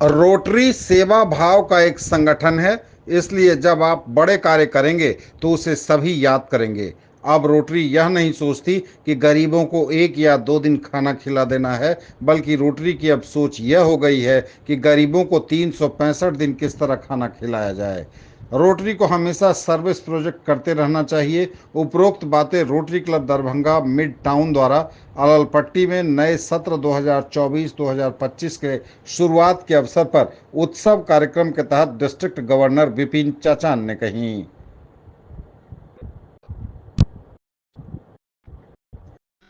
Rotary सेवा भाव का एक संगठन है, इसलिए जब आप बड़े कार्य करेंगे तो उसे सभी याद करेंगे। अब रोटरी यह नहीं सोचती कि गरीबों को 1 या 2 दिन खाना खिला देना है, बल्कि रोटरी की अब सोच यह हो गई है कि गरीबों को 365 दिन किस तरह खाना खिलाया जाए। रोटरी को हमेशा सर्विस प्रोजेक्ट करते रहना चाहिए। उपरोक्त बातें rotary Club Darbhanga mid town द्वारा अललपट्टी में नए सत्र 2024-2025 के शुरुआत के अवसर पर उत्सव कार्यक्रम के तहत डिस्ट्रिक्ट गवर्नर विपिन चाचान ने कही।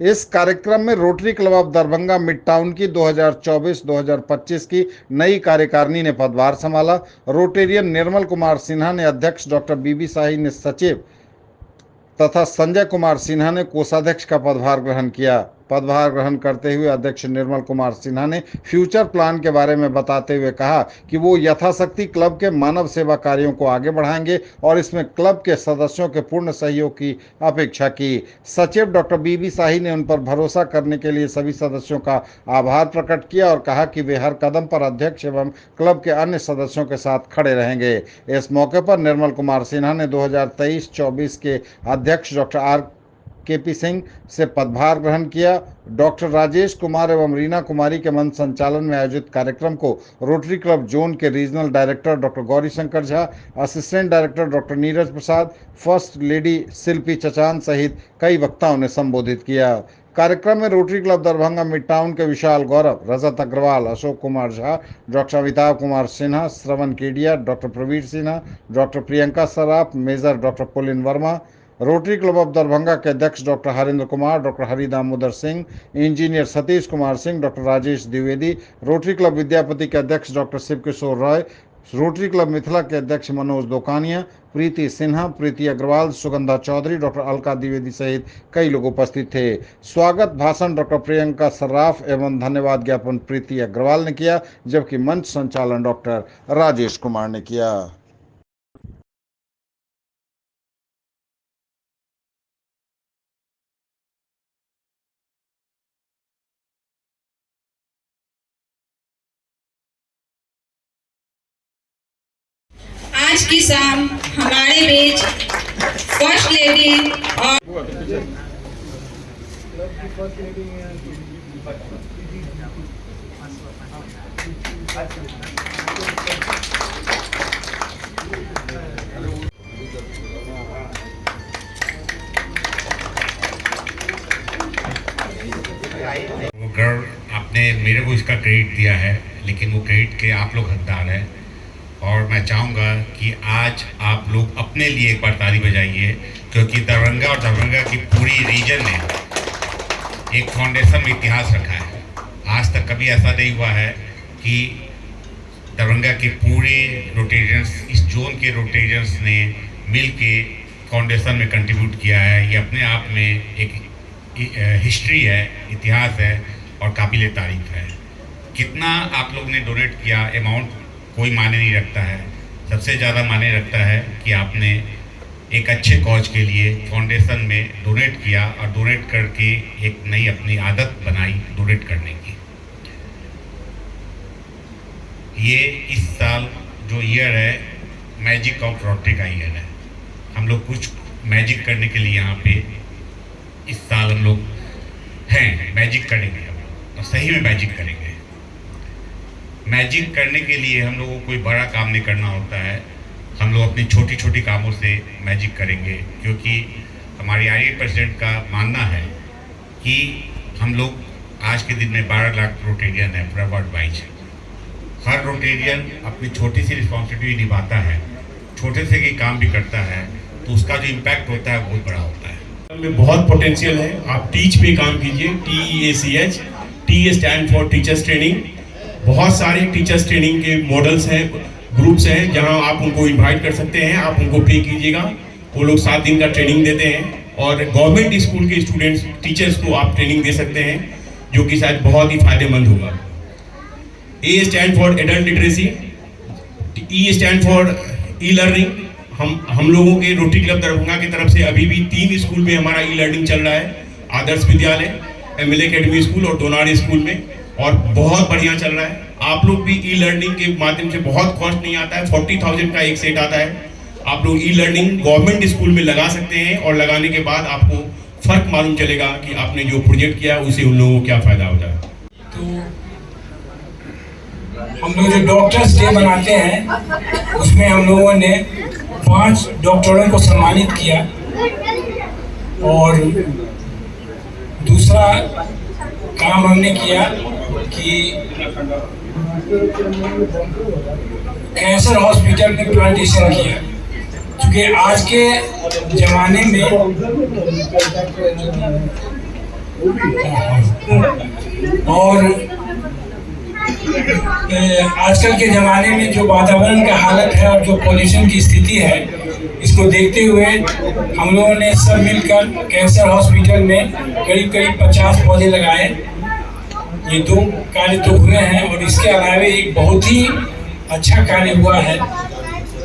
इस कार्यक्रम में Rotary Club of Darbhanga mid town की 2024-2025 की नई कार्यकारिणी ने पदभार संभाला। रोटेरियन निर्मल कुमार सिन्हा ने अध्यक्ष, डॉक्टर बीबी शाही ने सचिव तथा संजय कुमार सिन्हा ने कोषाध्यक्ष का पदभार ग्रहण किया। पदभार ग्रहण करते हुए अध्यक्ष निर्मल कुमार सिन्हा ने फ्यूचर प्लान के बारे में बताते हुए कहा कि वो यथाशक्ति क्लब के मानव सेवा कार्यों को आगे बढ़ाएंगे और इसमें क्लब के सदस्यों के पूर्ण सहयोग की अपेक्षा की। सचिव डॉक्टर बीबी शाही ने उन पर भरोसा करने के लिए सभी सदस्यों का आभार प्रकट किया और कहा कि वे हर कदम पर अध्यक्ष एवं क्लब के अन्य सदस्यों के साथ खड़े रहेंगे। इस मौके पर निर्मल कुमार सिन्हा ने 2023-24 के अध्यक्ष डॉक्टर RKP सिंह से पदभार ग्रहण किया। डॉक्टर राजेश कुमार एवं रीना कुमारी के मंच संचालन में आयोजित कार्यक्रम को रोटरी क्लब जोन के regional director doctor Gauri Shankar Jha, assistant director doctor Neeraj Prasad, first lady Shilpi Chachan सहित कई वक्ताओं ने संबोधित किया। कार्यक्रम में Rotary Club Darbhanga Midtown के Vishal Gaurav, Rajat Agarwal, Ashok Kumar Jha, doctor Amitabh Kumar Sinha, Shravan Kedia, doctor Praveer Sinha, doctor Priyanka Saraf, major doctor Pulin Verma, Rotary Club of Darbhanga के अध्यक्ष doctor Harendra Kumar, doctor Hari Damodar Singh, engineer Satish Kumar Singh, doctor Rajesh Dwivedi, rotary club Vidyapati के अध्यक्ष डॉक्टर शिव किशोर रॉय, रोटरी क्लब मिथिला के अध्यक्ष मनोज दोकानिया, प्रीति सिन्हा, प्रीति अग्रवाल, सुगंधा चौधरी, डॉक्टर अलका द्विवेदी सहित कई लोग उपस्थित थे। स्वागत भाषण डॉक्टर प्रियंका सर्राफ एवं धन्यवाद ज्ञापन प्रीति अग्रवाल ने किया, जबकि मंच संचालन डॉक्टर राजेश कुमार ने किया। आज की शाम हमारे बीच फर्स्ट लेडी और वो गर्व आपने मेरे को इसका क्रेडिट दिया है, लेकिन वो क्रेडिट के आप लोग हकदार हैं। और मैं चाहूँगा कि आज आप लोग अपने लिए एक बार ताली बजाइए, क्योंकि दरभंगा और दरभंगा की पूरी रीजन ने एक फाउंडेशन में इतिहास रखा है। आज तक कभी ऐसा नहीं हुआ है कि दरभंगा के पूरे रोटेरियंस, इस जोन के रोटेरियंस ने मिल के फाउंडेशन में कंट्रीब्यूट किया है। ये अपने आप में एक हिस्ट्री है, इतिहास है और काबिल तारीफ है। कितना आप लोग ने डोनेट किया, अमाउंट कोई मायने नहीं रखता है। सबसे ज़्यादा मायने रखता है कि आपने एक अच्छे कॉज के लिए फाउंडेशन में डोनेट किया और डोनेट करके एक नई अपनी आदत बनाई डोनेट करने की। ये इस साल जो ईयर है, मैजिक ऑफ रोटरी का ईयर है। हम लोग कुछ मैजिक करने के लिए यहाँ पे इस साल हम लोग हैं, मैजिक करेंगे हम लोग, और सही में मैजिक करेंगे। मैजिक करने के लिए हम लोगों को कोई बड़ा काम नहीं करना होता है। हम लोग अपनी छोटी छोटी कामों से मैजिक करेंगे, क्योंकि हमारी आईआईटी प्रेसिडेंट का मानना है कि हम लोग आज के दिन में 12 लाख रोटेरियन है पूरा वर्ल्ड वाइड। हर रोटेरियन अपनी छोटी सी रिस्पॉन्सिबिलिटी निभाता है, छोटे से ही काम भी करता है, तो उसका जो इम्पैक्ट होता है बहुत बड़ा होता है। में बहुत पोटेंशियल है। आप टीच पे काम कीजिए, TEACH, T stand for teachers training. बहुत सारे टीचर्स ट्रेनिंग के मॉडल्स हैं, ग्रुप्स हैं, जहां आप उनको इनवाइट कर सकते हैं। आप उनको पे कीजिएगा, वो लोग 7 दिन का ट्रेनिंग देते हैं और गवर्नमेंट स्कूल के स्टूडेंट्स, टीचर्स को आप ट्रेनिंग दे सकते हैं, जो कि शायद बहुत ही फायदेमंद होगा। A stand for adult literacy, E stand for e learning. हम लोगों के रोटरी क्लब दरभंगा की तरफ से अभी भी 3 स्कूल में हमारा ई लर्निंग चल रहा है, Adarsh Vidyalaya, MLA academy school और डोनारी स्कूल में, और बहुत बढ़िया चल रहा है। आप लोग भी ई लर्निंग के माध्यम से, बहुत कॉस्ट नहीं आता है, 40,000 का एक सेट आता है। आप लोग ई लर्निंग गवर्नमेंट स्कूल में लगा सकते हैं और लगाने के बाद आपको फर्क मालूम चलेगा कि आपने जो प्रोजेक्ट किया उससे उन लोगों को क्या फायदा होता है। तो हम लोग जो डॉक्टर्स डे मनाते हैं उसमें हम लोगों ने 5 डॉक्टरों को सम्मानित किया, और दूसरा काम हमने किया कि कैंसर हॉस्पिटल में प्लांटेशन किया, क्योंकि आज के ज़माने में और आजकल के ज़माने में जो वातावरण का हालत है और जो पोल्यूशन की स्थिति है, इसको देखते हुए हम लोगों ने सब मिलकर कैंसर हॉस्पिटल में करीब 50 पौधे लगाए। ये 2 कार्य तो हुए हैं, और इसके अलावा एक बहुत ही अच्छा कार्य हुआ है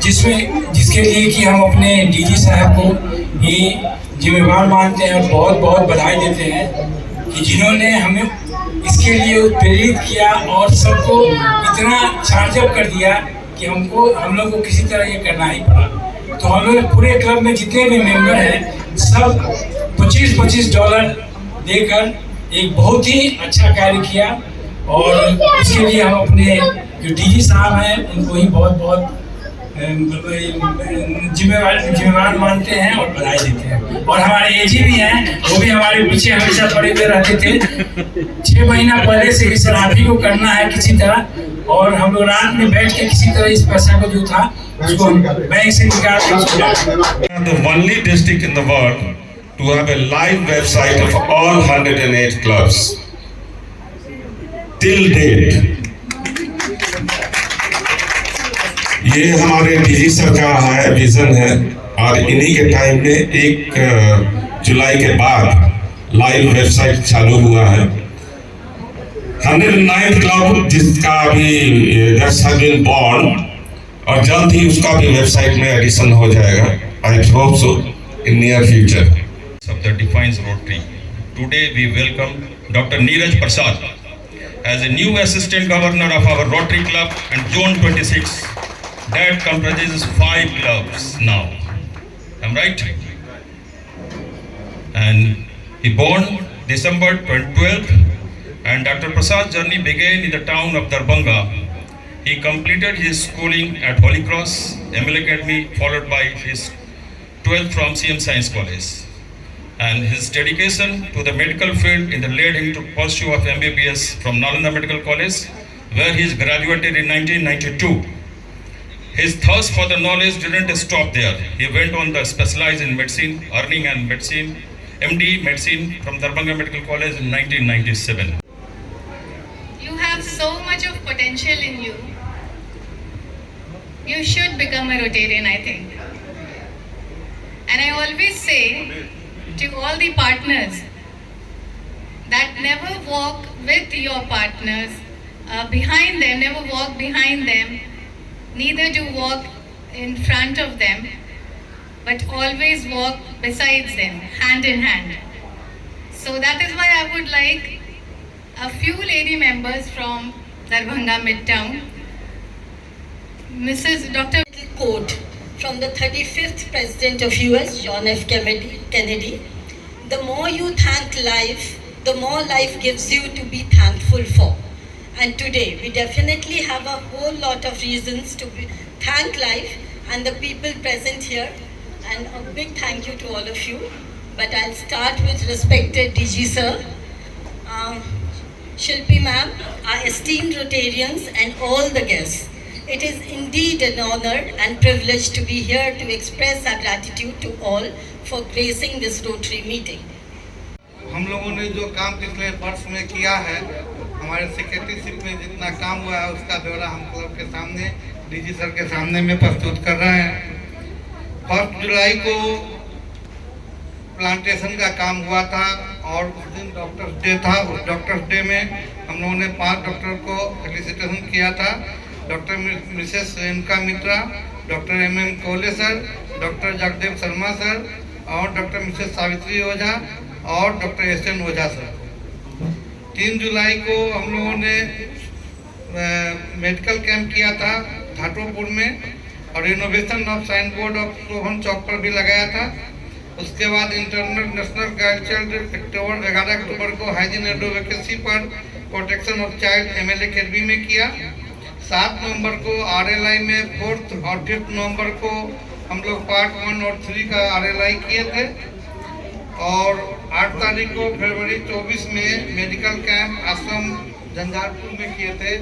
जिसके लिए कि हम अपने डीजी साहब को ही जिम्मेवार मानते हैं और बहुत बहुत बधाई देते हैं कि जिन्होंने हमें इसके लिए प्रेरित किया और सबको इतना चार्जअप कर दिया कि हम लोग को किसी तरह ये करना ही पड़ा। तो हम लोग पूरे क्लब में जितने भी मेंबर हैं सब $25 देकर एक बहुत ही अच्छा कार्य किया, और इसके लिए हम अपने जो डीजी साहब हैं उनको ही बहुत बहुत जिम्मेवार मानते हैं और बधाई देते हैं। और हमारे एजी भी हैं, वो भी हमारे पीछे हमेशा पड़े हुए रहते थे। 6 महीना पहले से इस राफी को करना है किसी तरह, और हम लोग रात में बैठ के किसी तरह इस पैसा को जो था उसको बैंक से निकाल के The only district in the world to have a live website of all 108 clubs till date. ये हमारे डीजी सर का है विजन है, और इन्हीं के टाइम में 1 जुलाई के बाद लाइव वेबसाइट चालू हुआ है। 109th क्लब जिसका अभी just has been born, और जल्द ही उसका भी वेबसाइट में एडिशन हो जाएगा। I hope so in near future. Of the Defiance Rotary. Today we welcome Dr. Neeraj Prasad as a new Assistant Governor of our Rotary Club and Zone 26 that comprises 5 clubs now. I'm right? And he born December 12th, and Dr. Prasad's journey began in the town of Darbhanga. He completed his schooling at Holy Cross ML Academy, followed by his 12th from CM Science College. And his dedication to the medical field led him to pursue of MBBS from Nalanda Medical College, where he is graduated in 1992. His thirst for the knowledge didn't stop there. He went on to specialize in medicine, earning and medicine, MD medicine from Darbhanga Medical College in 1997. You have so much of potential in you. You should become a Rotarian, I think. And I always say to all the partners that never walk with your partners behind them, never walk behind them, neither do walk in front of them, but always walk besides them, hand in hand. So that is why I would like a few lady members from Darbhanga Midtown, Mrs. Dr. Quote from the 35th President of US, John F. Kennedy, the more you thank life, the more life gives you to be thankful for. And today, we definitely have a whole lot of reasons to thank life and the people present here. And a big thank you to all of you. But I'll start with respected DG Sir, Shilpi Ma'am, our esteemed Rotarians and all the guests. It is indeed an honor and privilege to be here to express our gratitude to all for gracing this Rotary meeting. हम लोगों ने जो काम पिछले वर्ष में किया है, हमारे सेक्रेटरीशिप में जितना काम हुआ है उसका ब्यौरा हम क्लब के सामने डीजी सर के सामने में प्रस्तुत कर रहे हैं। 1 जुलाई को प्लांटेशन का काम हुआ था और उस दिन डॉक्टर्स डे था। उस डॉक्टर्स डे में हम लोगों ने 5 डॉक्टर को फेलिसिटेशन किया था। डॉक्टर मिसेस रेणुका मित्रा, डॉक्टर MM कोले sir, doctor Jagdev Sharma sir और डॉक्टर मिसेस सावित्री ओझा और डॉक्टर SN ओझा सर। 3 जुलाई को हम लोगों ने मेडिकल कैंप किया था घाटोपुर में, और innovation of sign board of Sohan चौक पर भी लगाया था। उसके बाद इंटरनेशनल गर्ल चाइल्ड 11 अक्टूबर को हाइजीन एडवोकेसी पर protection of child MLA Kirby में किया। 7 नवंबर को RLI में 4th और 5th नवंबर को हम लोग पार्ट 1 और 3 का RLI किए थे। और 8 तारीख को फरवरी 24 में मेडिकल कैंप आश्रम झंझारपुर में किए थे।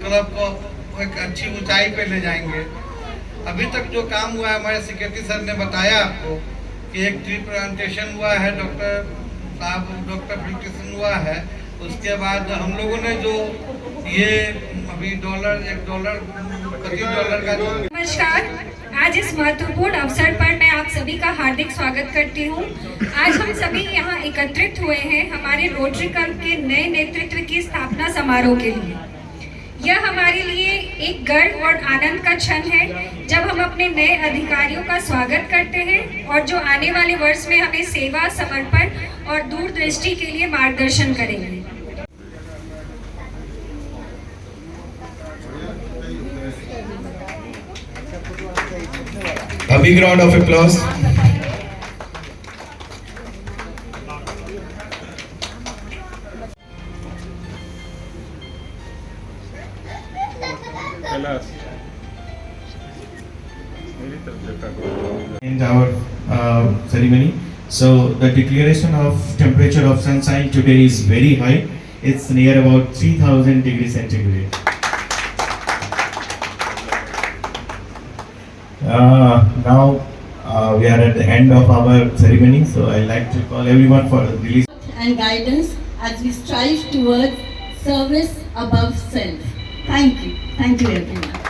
क्लब को एक अच्छी ऊंचाई पे ले जाएंगे। अभी तक जो काम हुआ है, हमारे सेक्रेटरी सर ने बताया आपको कि एक ट्री प्लांटेशन हुआ है, डॉक्टर फिल्ट्रेशन हुआ है। उसके बाद हम लोगों ने जो ये अभी $1 प्रति डॉलर का जो नमस्कार, आज इस महत्वपूर्ण अवसर पर मैं आप सभी का हार्दिक स्वागत करती हूँ। आज हम सभी यहाँ एकत्रित हुए हैं हमारे रोटरी क्लब के नए नेतृत्व की स्थापना समारोह के लिए। यह हमारे लिए एक गर्व और आनंद का क्षण है जब हम अपने नए अधिकारियों का स्वागत करते हैं और जो आने वाले वर्ष में हमें सेवा, समर्पण और दूरदृष्टि के लिए मार्गदर्शन करेंगे। A big round of applause. In our ceremony, so the declaration of temperature of sunshine today is very high. It's near about 3000 degrees centigrade. Now we are at the end of our ceremony, so I'd like to call everyone for release and guidance as we strive towards service above self. Thank you everyone.